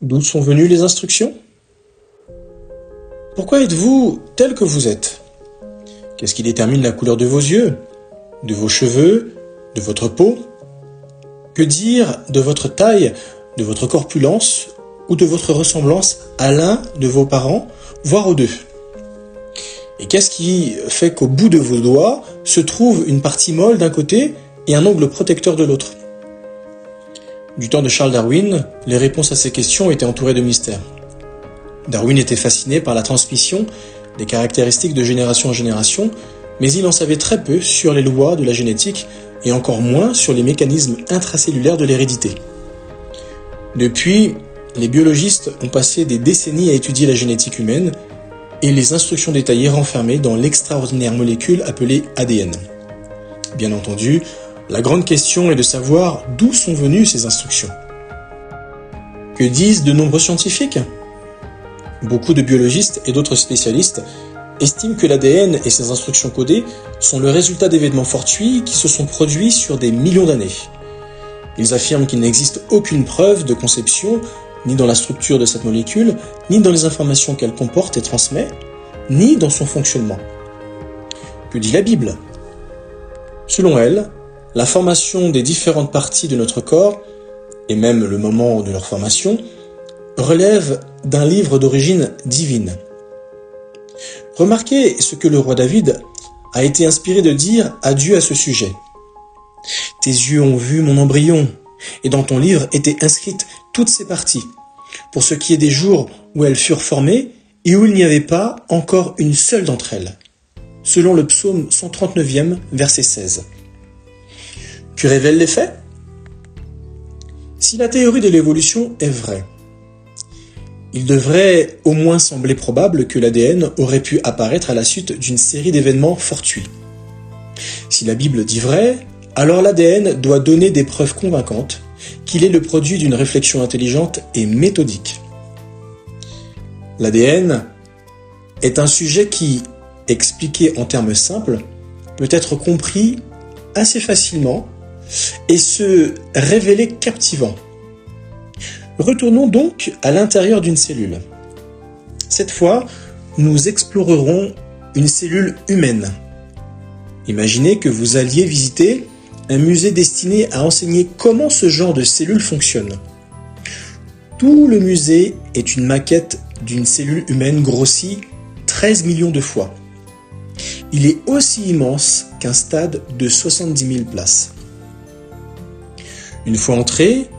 D'où sont venues les instructions? Pourquoi êtes-vous tel que vous êtes? Qu'est-ce qui détermine la couleur de vos yeux, de vos cheveux, de votre peau? Que dire de votre taille, de votre corpulence ou de votre ressemblance à l'un de vos parents, voire aux deux? Et qu'est-ce qui fait qu'au bout de vos doigts se trouve une partie molle d'un côté et un ongle protecteur de l'autre? Du temps de Charles Darwin, les réponses à ces questions étaient entourées de mystères. Darwin était fasciné par la transmission des caractéristiques de génération en génération, mais il en savait très peu sur les lois de la génétique et encore moins sur les mécanismes intracellulaires de l'hérédité. Depuis, les biologistes ont passé des décennies à étudier la génétique humaine et les instructions détaillées renfermées dans l'extraordinaire molécule appelée ADN. Bien entendu, la grande question est de savoir d'où sont venues ces instructions. Que disent de nombreux scientifiques? Beaucoup de biologistes et d'autres spécialistes estiment que l'ADN et ses instructions codées sont le résultat d'événements fortuits qui se sont produits sur des millions d'années. Ils affirment qu'il n'existe aucune preuve de conception, ni dans la structure de cette molécule, ni dans les informations qu'elle comporte et transmet, ni dans son fonctionnement. Que dit la Bible? Selon elle, la formation des différentes parties de notre corps, et même le moment de leur formation, relève d'un livre d'origine divine. Remarquez ce que le roi David a été inspiré de dire à Dieu à ce sujet. « Tes yeux ont vu mon embryon, et dans ton livre étaient inscrites toutes ses parties, pour ce qui est des jours où elles furent formées et où il n'y avait pas encore une seule d'entre elles. » Selon le psaume 139e, verset 16. Que révèlent les faits? Si la théorie de l'évolution est vraie, il devrait au moins sembler probable que l'ADN aurait pu apparaître à la suite d'une série d'événements fortuits. Si la Bible dit vrai, alors l'ADN doit donner des preuves convaincantes qu'il est le produit d'une réflexion intelligente et méthodique. L'ADN est un sujet qui, expliqué en termes simples, peut être compris assez facilement et se révéler captivant. Retournons donc à l'intérieur d'une cellule. Cette fois, nous explorerons une cellule humaine. Imaginez que vous alliez visiter un musée destiné à enseigner comment ce genre de cellule fonctionne. Tout le musée est une maquette d'une cellule humaine grossie 13 millions de fois. Il est aussi immense qu'un stade de 70 000 places. Une fois entré,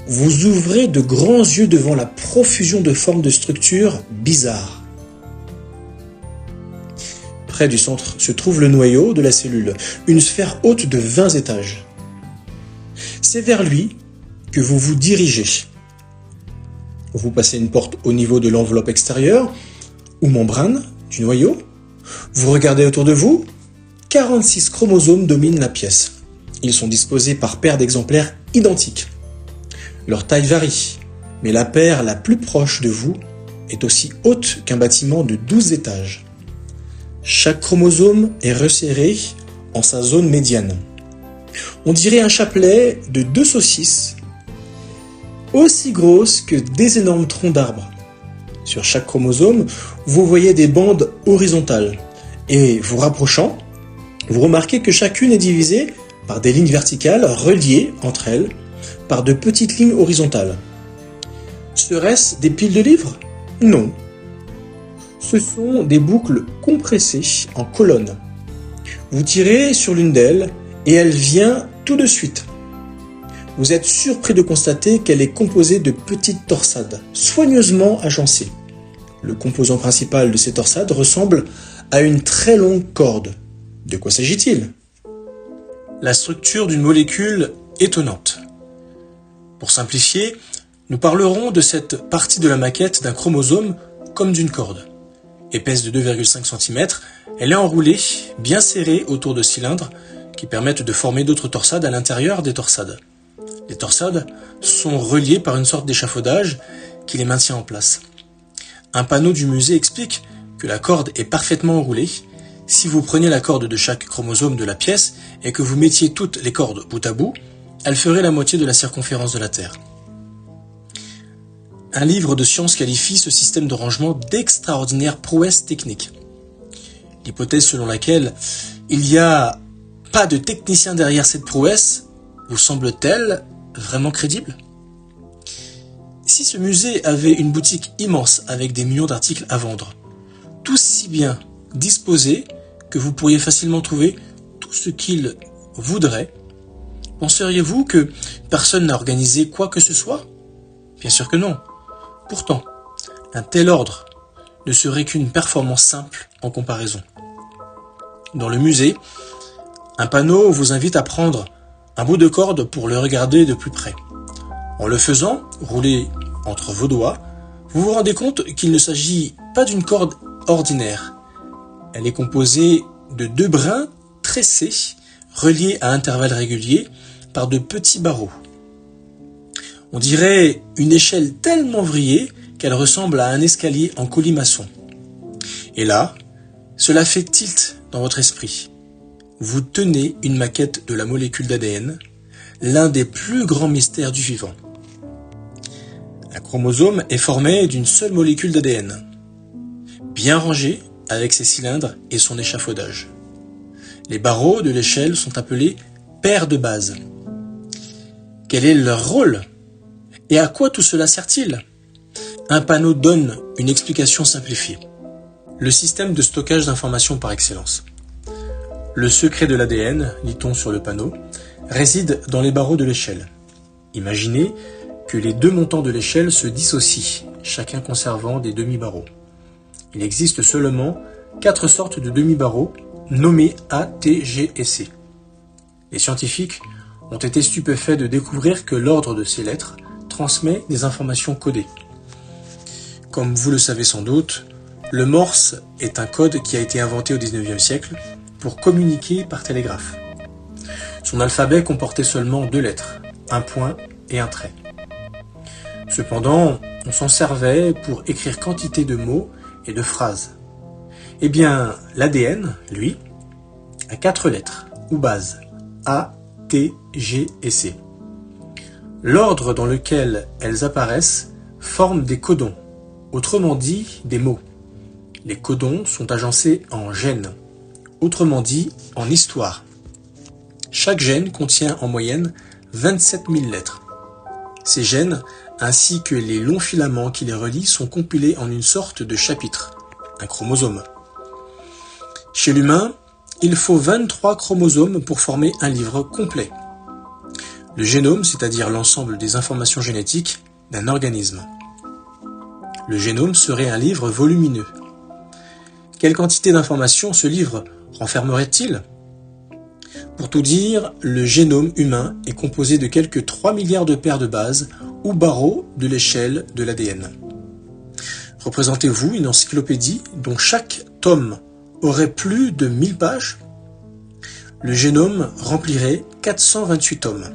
vous ouvrez de grands yeux devant la profusion de formes de structures bizarres. Près du centre se trouve le noyau de la cellule, une sphère haute de 20 étages. C'est vers lui que vous vous dirigez. Vous passez une porte au niveau de l'enveloppe extérieure, ou membrane, du noyau. Vous regardez autour de vous, 46 chromosomes dominent la pièce. Ils sont disposés par paires d'exemplaires identiques. Leur taille varie, mais la paire la plus proche de vous est aussi haute qu'un bâtiment de 12 étages. Chaque chromosome est resserré en sa zone médiane. On dirait un chapelet de 2 saucisses, aussi grosses que des énormes troncs d'arbres. Sur chaque chromosome, vous voyez des bandes horizontales, et vous rapprochant, vous remarquez que chacune est divisée par des lignes verticales reliées entre elles par de petites lignes horizontales. Serait-ce des piles de livres? Non. Ce sont des boucles compressées en colonnes. Vous tirez sur l'une d'elles et elle vient tout de suite. Vous êtes surpris de constater qu'elle est composée de petites torsades, soigneusement agencées. Le composant principal de ces torsades ressemble à une très longue corde. De quoi s'agit-il? La structure d'une molécule étonnante. Pour simplifier, nous parlerons de cette partie de la maquette d'un chromosome comme d'une corde. Épaisse de 2,5 cm, elle est enroulée, bien serrée autour de cylindres qui permettent de former d'autres torsades à l'intérieur des torsades. Les torsades sont reliées par une sorte d'échafaudage qui les maintient en place. Un panneau du musée explique que la corde est parfaitement enroulée. Si vous preniez la corde de chaque chromosome de la pièce et que vous mettiez toutes les cordes bout à bout, elle ferait la moitié de la circonférence de la Terre. Un livre de science qualifie ce système de rangement d'extraordinaire prouesse technique. L'hypothèse selon laquelle il n'y a pas de technicien derrière cette prouesse vous semble-t-elle vraiment crédible ? Si ce musée avait une boutique immense avec des millions d'articles à vendre, tous si bien disposés que vous pourriez facilement trouver tout ce qu'il voudrait, penseriez-vous que personne n'a organisé quoi que ce soit ? Bien sûr que non. Pourtant, un tel ordre ne serait qu'une performance simple en comparaison. Dans le musée, un panneau vous invite à prendre un bout de corde pour le regarder de plus près. En le faisant rouler entre vos doigts, vous vous rendez compte qu'il ne s'agit pas d'une corde ordinaire. Elle est composée de 2 brins tressés, reliés à intervalles réguliers par de petits barreaux. On dirait une échelle tellement vrillée qu'elle ressemble à un escalier en colimaçon. Et là, cela fait tilt dans votre esprit. Vous tenez une maquette de la molécule d'ADN, l'un des plus grands mystères du vivant. Un chromosome est formé d'une seule molécule d'ADN, bien rangée avec ses cylindres et son échafaudage. Les barreaux de l'échelle sont appelés paires de bases. Quel est leur rôle ? Et à quoi tout cela sert-il ? Un panneau donne une explication simplifiée. Le système de stockage d'informations par excellence. Le secret de l'ADN, lit-on sur le panneau, réside dans les barreaux de l'échelle. Imaginez que les 2 montants de l'échelle se dissocient, chacun conservant des demi-barreaux. Il existe seulement 4 sortes de demi-barreaux, nommés A, T, G et C. Les scientifiques ont été stupéfaits de découvrir que l'ordre de ces lettres transmet des informations codées. Comme vous le savez sans doute, le Morse est un code qui a été inventé au XIXe siècle pour communiquer par télégraphe. Son alphabet comportait seulement 2 lettres, un point et un trait. Cependant, on s'en servait pour écrire quantité de mots et de phrases. Eh bien, l'ADN, lui, a 4 lettres, ou bases, A, T, G et C. L'ordre dans lequel elles apparaissent forme des codons, autrement dit des mots. Les codons sont agencés en gènes, autrement dit en histoire. Chaque gène contient en moyenne 27 000 lettres. Ces gènes, ainsi que les longs filaments qui les relient, sont compilés en une sorte de chapitre, un chromosome. Chez l'humain, il faut 23 chromosomes pour former un livre complet. Le génome, c'est-à-dire l'ensemble des informations génétiques d'un organisme. Le génome serait un livre volumineux. Quelle quantité d'informations ce livre renfermerait-il ? Pour tout dire, le génome humain est composé de quelques 3 milliards de paires de bases ou barreaux de l'échelle de l'ADN. Représentez-vous une encyclopédie dont chaque tome aurait plus de 1000 pages ? Le génome remplirait 428 tomes.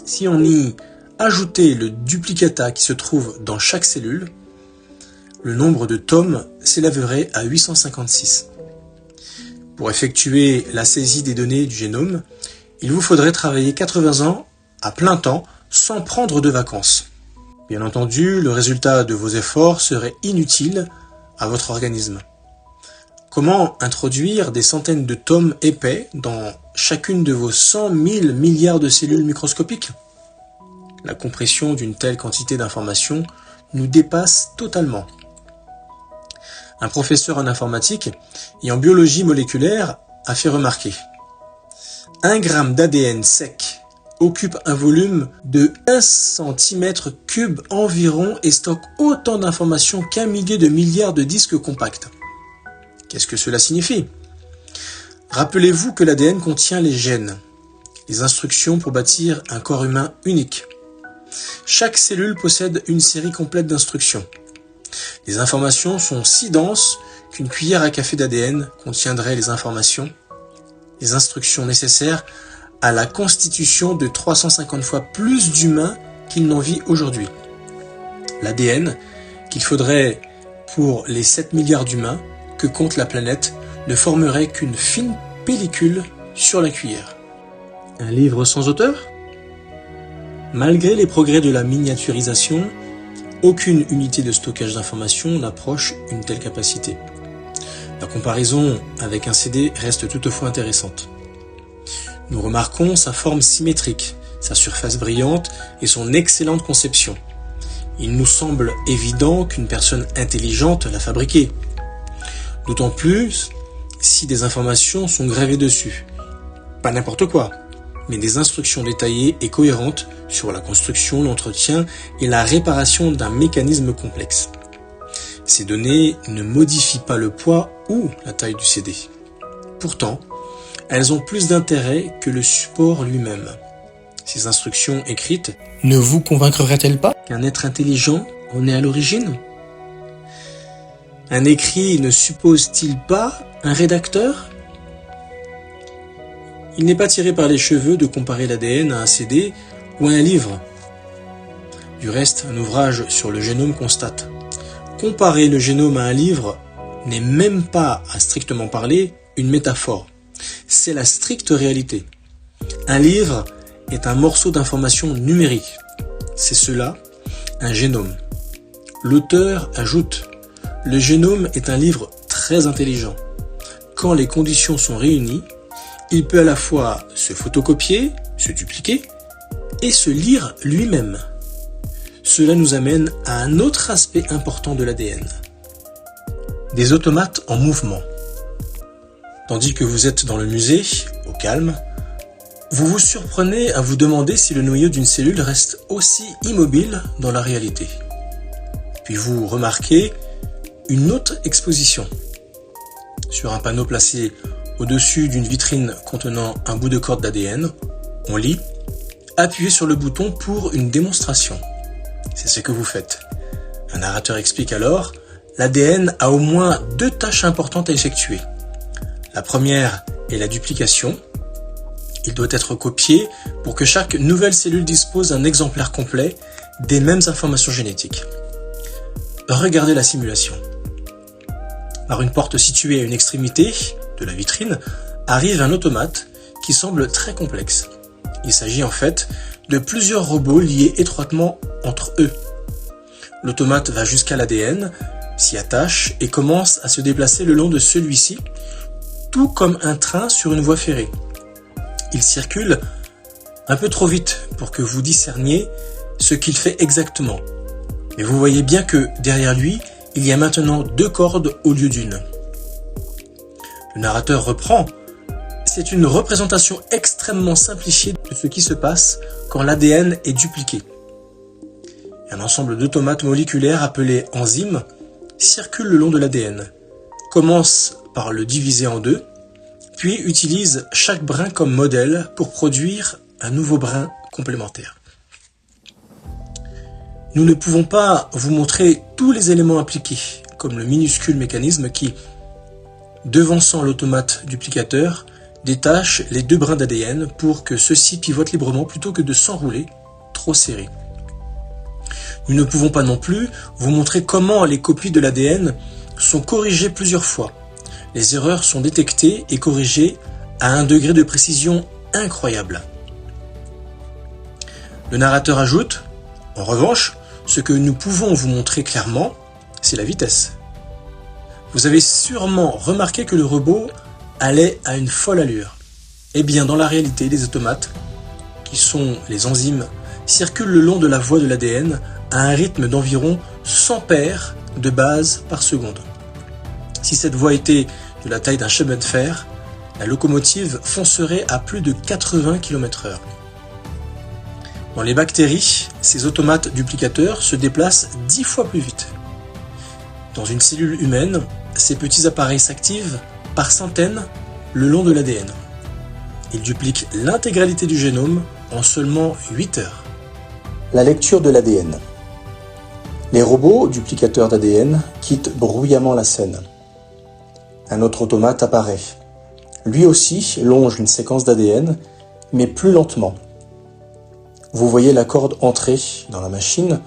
Si on y ajoutait le duplicata qui se trouve dans chaque cellule, le nombre de tomes s'élèverait à 856. Pour effectuer la saisie des données du génome, il vous faudrait travailler 80 ans à plein temps sans prendre de vacances. Bien entendu, le résultat de vos efforts serait inutile à votre organisme. Comment introduire des centaines de tomes épais dans chacune de vos 100 000 milliards de cellules microscopiques ? La compression d'une telle quantité d'informations nous dépasse totalement. Un professeur en informatique et en biologie moléculaire a fait remarquer: 1 gramme d'ADN sec occupe un volume de 1 cm3 environ et stocke autant d'informations qu'1 millier de milliards de disques compacts. Qu'est-ce que cela signifie ? Rappelez-vous que l'ADN contient les gènes, les instructions pour bâtir un corps humain unique. Chaque cellule possède une série complète d'instructions. Les informations sont si denses qu'une cuillère à café d'ADN contiendrait les instructions nécessaires à la constitution de 350 fois plus d'humains qu'il n'en vit aujourd'hui. L'ADN qu'il faudrait pour les 7 milliards d'humains que compte la planète ne formerait qu'une fine pellicule sur la cuillère. Un livre sans auteur ? Malgré les progrès de la miniaturisation, Aucune unité de stockage d'informations n'approche une telle capacité. La comparaison avec un CD reste toutefois intéressante. Nous remarquons sa forme symétrique, sa surface brillante et son excellente conception. Il nous semble évident qu'une personne intelligente l'a fabriqué. D'autant plus si des informations sont gravées dessus. Pas n'importe quoi, mais des instructions détaillées et cohérentes sur la construction, l'entretien et la réparation d'un mécanisme complexe. Ces données ne modifient pas le poids ou la taille du CD. Pourtant, elles ont plus d'intérêt que le support lui-même. Ces instructions écrites ne vous convaincraient-elles pas qu'un être intelligent en est à l'origine? Un écrit ne suppose-t-il pas un rédacteur? Il n'est pas tiré par les cheveux de comparer l'ADN à un CD ou à un livre. Du reste, un ouvrage sur le génome constate. Comparer le génome à un livre n'est même pas, à strictement parler, une métaphore. C'est la stricte réalité. Un livre est un morceau d'information numérique. C'est cela, un génome. L'auteur ajoute: le génome est un livre très intelligent. Quand les conditions sont réunies, il peut à la fois se photocopier, se dupliquer et se lire lui-même. Cela nous amène à un autre aspect important de l'ADN. Des automates en mouvement. Tandis que vous êtes dans le musée, au calme, vous vous surprenez à vous demander si le noyau d'une cellule reste aussi immobile dans la réalité. Puis vous remarquez une autre exposition. Sur un panneau placé au-dessus d'une vitrine contenant un bout de corde d'ADN, on lit « Appuyez sur le bouton pour une démonstration ». C'est ce que vous faites. Un narrateur explique alors « L'ADN a au moins 2 tâches importantes à effectuer. La première est la duplication. Il doit être copié pour que chaque nouvelle cellule dispose d'un exemplaire complet des mêmes informations génétiques. Regardez la simulation. Par une porte située à une extrémité de la vitrine, arrive un automate qui semble très complexe. Il s'agit en fait de plusieurs robots liés étroitement entre eux. L'automate va jusqu'à l'ADN, s'y attache et commence à se déplacer le long de celui-ci, tout comme un train sur une voie ferrée. Il circule un peu trop vite pour que vous discerniez ce qu'il fait exactement. Mais vous voyez bien que derrière lui, il y a maintenant 2 cordes au lieu d'une. Le narrateur reprend. C'est une représentation extrêmement simplifiée de ce qui se passe quand l'ADN est dupliqué. Un ensemble d'automates moléculaires appelés enzymes circule le long de l'ADN, commence par le diviser en 2, puis utilise chaque brin comme modèle pour produire un nouveau brin complémentaire. Nous ne pouvons pas vous montrer tous les éléments impliqués, comme le minuscule mécanisme qui, devançant l'automate duplicateur, détache les 2 brins d'ADN pour que ceux-ci pivotent librement plutôt que de s'enrouler trop serrés. Nous ne pouvons pas non plus vous montrer comment les copies de l'ADN sont corrigées plusieurs fois. Les erreurs sont détectées et corrigées à un degré de précision incroyable. Le narrateur ajoute, en revanche, ce que nous pouvons vous montrer clairement, c'est la vitesse. Vous avez sûrement remarqué que le robot allait à une folle allure. Eh bien, dans la réalité, les automates, qui sont les enzymes, circulent le long de la voie de l'ADN à un rythme d'environ 100 paires de bases par seconde. Si cette voie était de la taille d'un chemin de fer, la locomotive foncerait à plus de 80 km/h. Dans les bactéries, ces automates duplicateurs se déplacent 10 fois plus vite. Dans une cellule humaine, ces petits appareils s'activent par centaines le long de l'ADN. Ils dupliquent l'intégralité du génome en seulement 8 heures. La lecture de l'ADN. Les robots duplicateurs d'ADN quittent bruyamment la scène. Un autre automate apparaît. Lui aussi longe une séquence d'ADN, mais plus lentement. Vous voyez la corde entrer dans la machine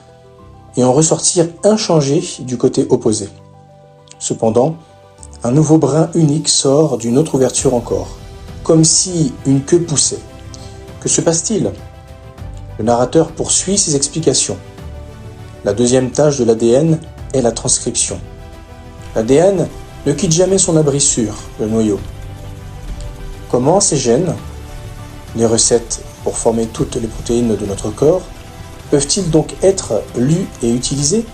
et en ressortir inchangée du côté opposé. Cependant, un nouveau brin unique sort d'une autre ouverture encore, comme si une queue poussait. Que se passe-t-il ? Le narrateur poursuit ses explications. La deuxième tâche de l'ADN est la transcription. L'ADN ne quitte jamais son abri sûr, le noyau. Comment ces gènes, les recettes pour former toutes les protéines de notre corps, peuvent-ils donc être lus et utilisés?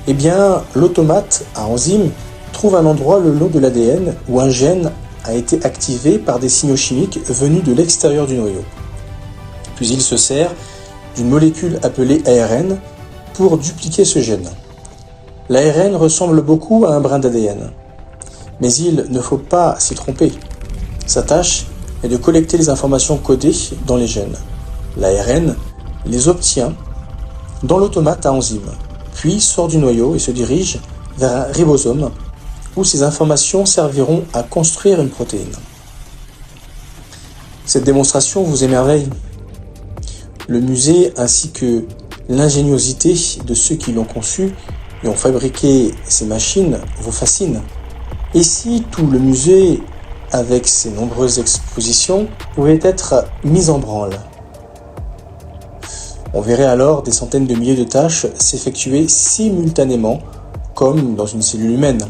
Eh bien, l'automate à enzyme trouve un endroit le long de l'ADN où un gène a été activé par des signaux chimiques venus de l'extérieur du noyau. Puis il se sert d'une molécule appelée ARN pour dupliquer ce gène. L'ARN ressemble beaucoup à un brin d'ADN, mais il ne faut pas s'y tromper. Sa tâche est de collecter les informations codées dans les gènes. L'ARN les obtient dans l'automate à enzyme, puis sort du noyau et se dirige vers un ribosome où ces informations serviront à construire une protéine. Cette démonstration vous émerveille. Le musée ainsi que l'ingéniosité de ceux qui l'ont conçu et ont fabriqué ces machines vous fascinent. Et si tout le musée, avec ses nombreuses expositions, pouvait être mis en branle? On verrait alors des centaines de milliers de tâches s'effectuer simultanément, comme dans une cellule humaine.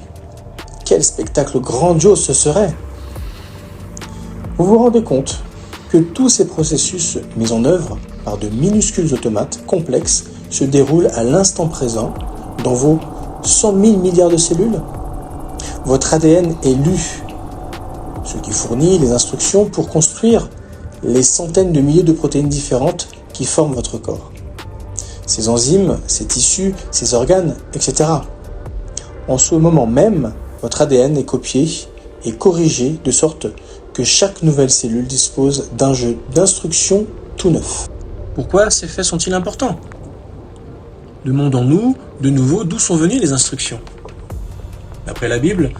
Quel spectacle grandiose ce serait! Vous vous rendez compte que tous ces processus mis en œuvre par de minuscules automates complexes se déroulent à l'instant présent dans vos 100 000 milliards de cellules? Votre ADN est lu, ce qui fournit les instructions pour construire les centaines de milliers de protéines différentes qui forment votre corps. Ces enzymes, ces tissus, ces organes, etc. En ce moment même, votre ADN est copié et corrigé de sorte que chaque nouvelle cellule dispose d'un jeu d'instructions tout neuf. Pourquoi ces faits sont-ils importants? Demandons-nous de nouveau d'où sont venues les instructions. D'après la Bible,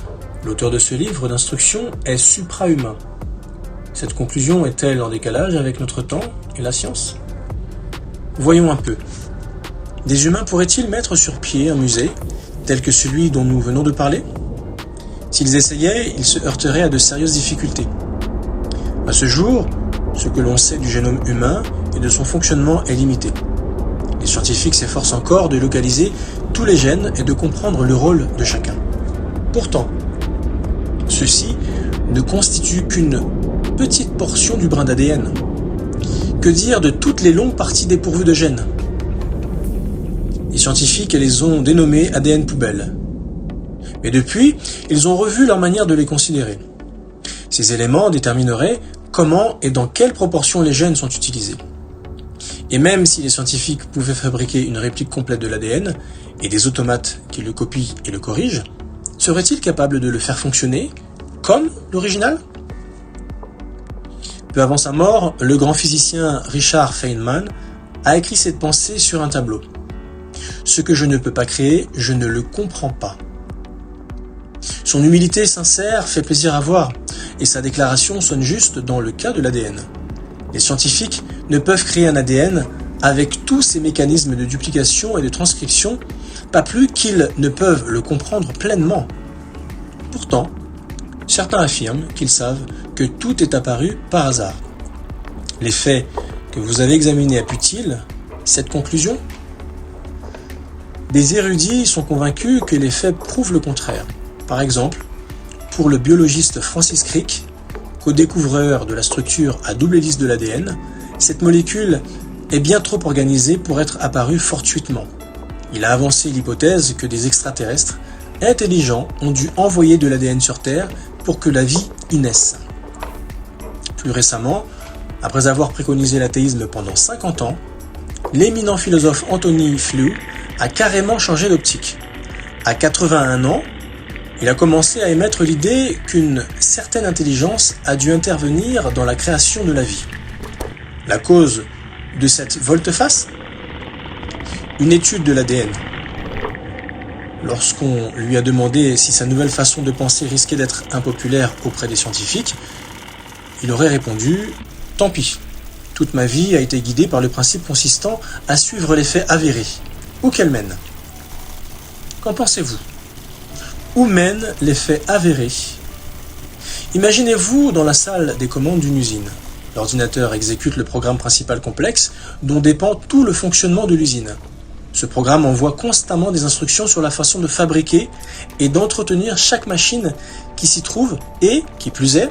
l'auteur de ce livre d'instructions est supra-humain. Cette conclusion est-elle en décalage avec notre temps et la science? Voyons un peu. Des humains pourraient-ils mettre sur pied un musée tel que celui dont nous venons de parler? S'ils essayaient, ils se heurteraient à de sérieuses difficultés. À ce jour, ce que l'on sait du génome humain et de son fonctionnement est limité. Les scientifiques s'efforcent encore de localiser tous les gènes et de comprendre le rôle de chacun. Pourtant, ceci ne constitue qu'une petite portion du brin d'ADN. Que dire de toutes les longues parties dépourvues de gènes? Les scientifiques les ont dénommés ADN poubelles. Mais depuis, ils ont revu leur manière de les considérer. Ces éléments détermineraient comment et dans quelle proportion les gènes sont utilisés. Et même si les scientifiques pouvaient fabriquer une réplique complète de l'ADN et des automates qui le copient et le corrigent, seraient-ils capables de le faire fonctionner comme l'original? Peu avant sa mort, le grand physicien Richard Feynman a écrit cette pensée sur un tableau. Ce que je ne peux pas créer, je ne le comprends pas. Son humilité sincère fait plaisir à voir, et sa déclaration sonne juste dans le cas de l'ADN. Les scientifiques ne peuvent créer un ADN avec tous ces mécanismes de duplication et de transcription, pas plus qu'ils ne peuvent le comprendre pleinement. Pourtant, certains affirment qu'ils savent que tout est apparu par hasard. Les faits que vous avez examinés appuient-ils cette conclusion? Des érudits sont convaincus que les faits prouvent le contraire. Par exemple, pour le biologiste Francis Crick, co-découvreur de la structure à double hélice de l'ADN, cette molécule est bien trop organisée pour être apparue fortuitement. Il a avancé l'hypothèse que des extraterrestres intelligents ont dû envoyer de l'ADN sur Terre pour que la vie y naisse. Plus récemment, après avoir préconisé l'athéisme pendant 50 ans, l'éminent philosophe Anthony Flew a carrément changé d'optique. À 81 ans, il a commencé à émettre l'idée qu'une certaine intelligence a dû intervenir dans la création de la vie. La cause de cette volte-face? Une étude de l'ADN. Lorsqu'on lui a demandé si sa nouvelle façon de penser risquait d'être impopulaire auprès des scientifiques, il aurait répondu « Tant pis, toute ma vie a été guidée par le principe consistant à suivre les faits avérés, où qu'elles mènent. » Qu'en pensez-vous? Où mènent les faits avérés? Imaginez-vous dans la salle des commandes d'une usine. L'ordinateur exécute le programme principal complexe dont dépend tout le fonctionnement de l'usine. Ce programme envoie constamment des instructions sur la façon de fabriquer et d'entretenir chaque machine qui s'y trouve et, qui plus est,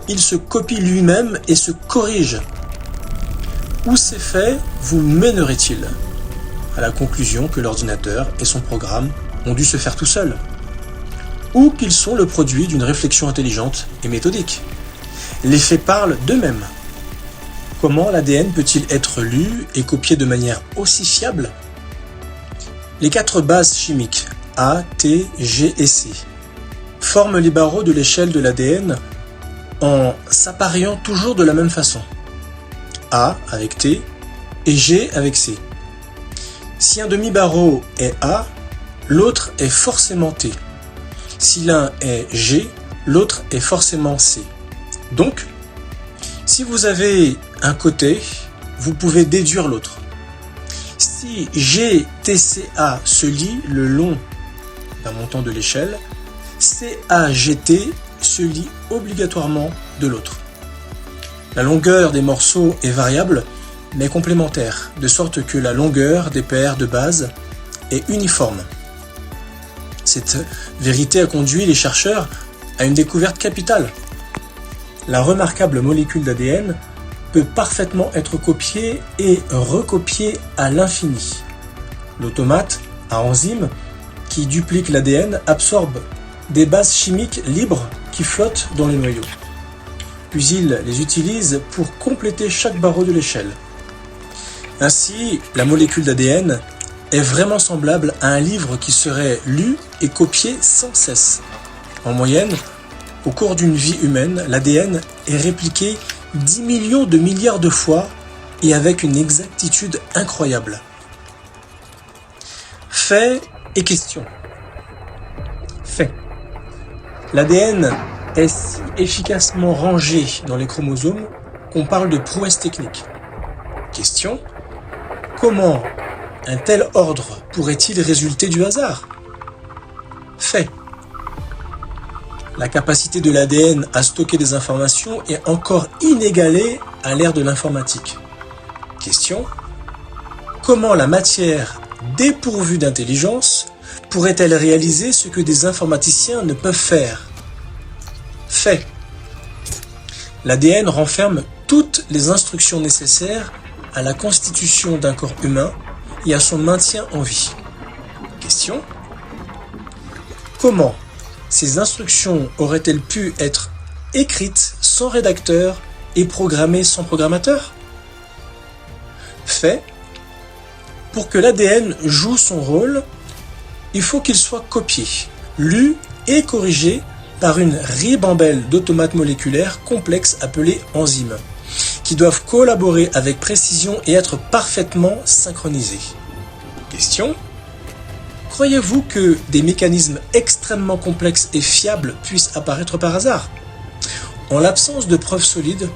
il se copie lui-même et se corrige. Où ces faits vous mènerait-il? À la conclusion que l'ordinateur et son programme ont dû se faire tout seuls, ou qu'ils sont le produit d'une réflexion intelligente et méthodique. Les faits parlent d'eux-mêmes. Comment l'ADN peut-il être lu et copié de manière aussi fiable? Les 4 bases chimiques A, T, G et C forment les barreaux de l'échelle de l'ADN en s'appareillant toujours de la même façon. A avec T et G avec C. Si un demi-barreau est A, l'autre est forcément T. Si l'un est G, l'autre est forcément C. Donc, si vous avez un côté, vous pouvez déduire l'autre. Si GTCA se lie le long d'un montant de l'échelle, CAGT se lie obligatoirement de l'autre. La longueur des morceaux est variable, mais complémentaire, de sorte que la longueur des paires de bases est uniforme. Cette vérité a conduit les chercheurs à une découverte capitale. La remarquable molécule d'ADN peut parfaitement être copiée et recopiée à l'infini. L'automate à enzyme qui duplique l'ADN absorbe des bases chimiques libres qui flottent dans le noyau. Puis il les utilise pour compléter chaque barreau de l'échelle. Ainsi, la molécule d'ADN est vraiment semblable à un livre qui serait lu et copié sans cesse. En moyenne, au cours d'une vie humaine, l'ADN est répliqué 10 millions de milliards de fois et avec une exactitude incroyable. Faits et questions. Faits. L'ADN est si efficacement rangé dans les chromosomes qu'on parle de prouesse technique. Question. Comment un tel ordre pourrait-il résulter du hasard? Fait. La capacité de l'ADN à stocker des informations est encore inégalée à l'ère de l'informatique. Question. Comment la matière dépourvue d'intelligence pourrait-elle réaliser ce que des informaticiens ne peuvent faire? Fait. L'ADN renferme toutes les instructions nécessaires à la constitution d'un corps humain et à son maintien en vie. Question. Comment ces instructions auraient-elles pu être écrites sans rédacteur et programmées sans programmateur? Fait. Pour que l'ADN joue son rôle, il faut qu'il soit copié, lu et corrigé par une ribambelle d'automates moléculaires complexes appelés enzymes, qui doivent collaborer avec précision et être parfaitement synchronisés. Question. Croyez-vous que des mécanismes extrêmement complexes et fiables puissent apparaître par hasard? En l'absence de preuves solides,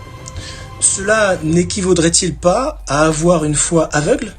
cela n'équivaudrait-il pas à avoir une foi aveugle?